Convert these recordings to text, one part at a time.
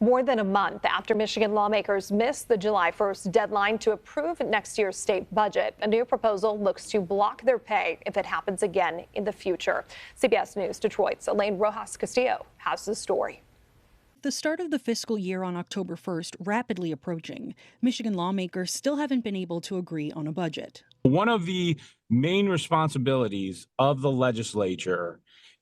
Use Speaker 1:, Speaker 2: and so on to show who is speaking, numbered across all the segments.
Speaker 1: More than a month after Michigan lawmakers missed the July 1st deadline to approve next year's state budget, a new proposal looks to block their pay if it happens again in the future. CBS News Detroit's Elaine Rojas Castillo has the story.
Speaker 2: The start of the fiscal year on October 1st rapidly approaching. Michigan lawmakers still haven't been able to agree on a budget.
Speaker 3: One of the main responsibilities of the legislature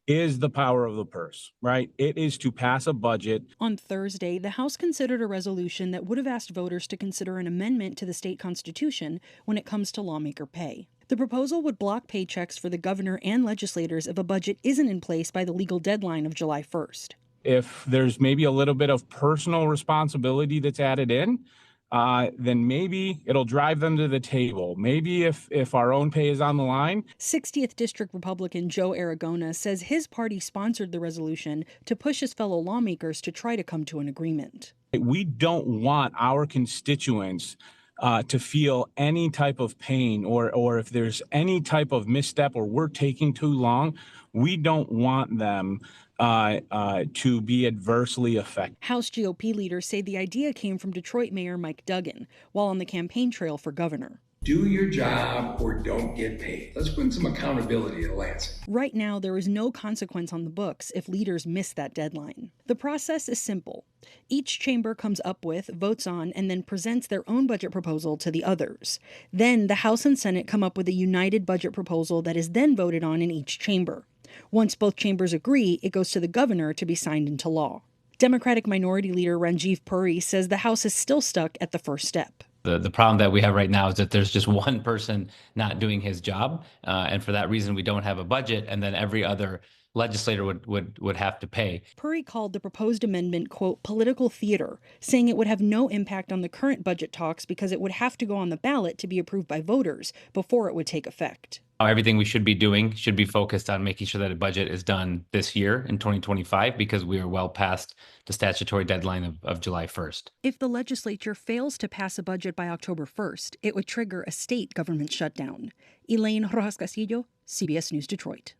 Speaker 3: is the power of the purse, right? It is to pass a budget.
Speaker 2: On Thursday, the House considered a resolution that would have asked voters to consider an amendment to the state constitution when it comes to lawmaker pay. The proposal would block paychecks for the governor and legislators if a budget isn't in place by the legal deadline of July 1st.
Speaker 3: If there's maybe a little bit of personal responsibility that's added in, then maybe it'll drive them to the table. Maybe if our own pay is on the line.
Speaker 2: 60th District Republican Joe Aragona says his party sponsored the resolution to push his fellow lawmakers to try to come to an agreement.
Speaker 3: We don't want our constituents to feel any type of pain or if there's any type of misstep or we're taking too long, we don't want them to be adversely affected.
Speaker 2: House GOP leaders say the idea came from Detroit Mayor Mike Duggan while on the campaign trail for governor.
Speaker 4: Do your job or don't get paid. Let's bring some accountability to Lansing.
Speaker 2: Right now, there is no consequence on the books if leaders miss that deadline. The process is simple. Each chamber comes up with, votes on, and then presents their own budget proposal to the others. Then the House and Senate come up with a united budget proposal that is then voted on in each chamber. Once both chambers agree, it goes to the governor to be signed into law. Democratic Minority Leader Ranjiv Puri says the House is still stuck at the first step.
Speaker 5: The problem that we have right now is that there's just one person not doing his job. And for that reason, we don't have a budget. And then every other legislator would have to pay.
Speaker 2: Puri called the proposed amendment, quote, political theater, saying it would have no impact on the current budget talks because it would have to go on the ballot to be approved by voters before it would take effect.
Speaker 5: Everything we should be doing should be focused on making sure that a budget is done this year in 2025 because we are well past the statutory deadline of July 1st.
Speaker 2: If the legislature fails to pass a budget by October 1st, it would trigger a state government shutdown. Elaine Rojas Castillo, CBS News Detroit.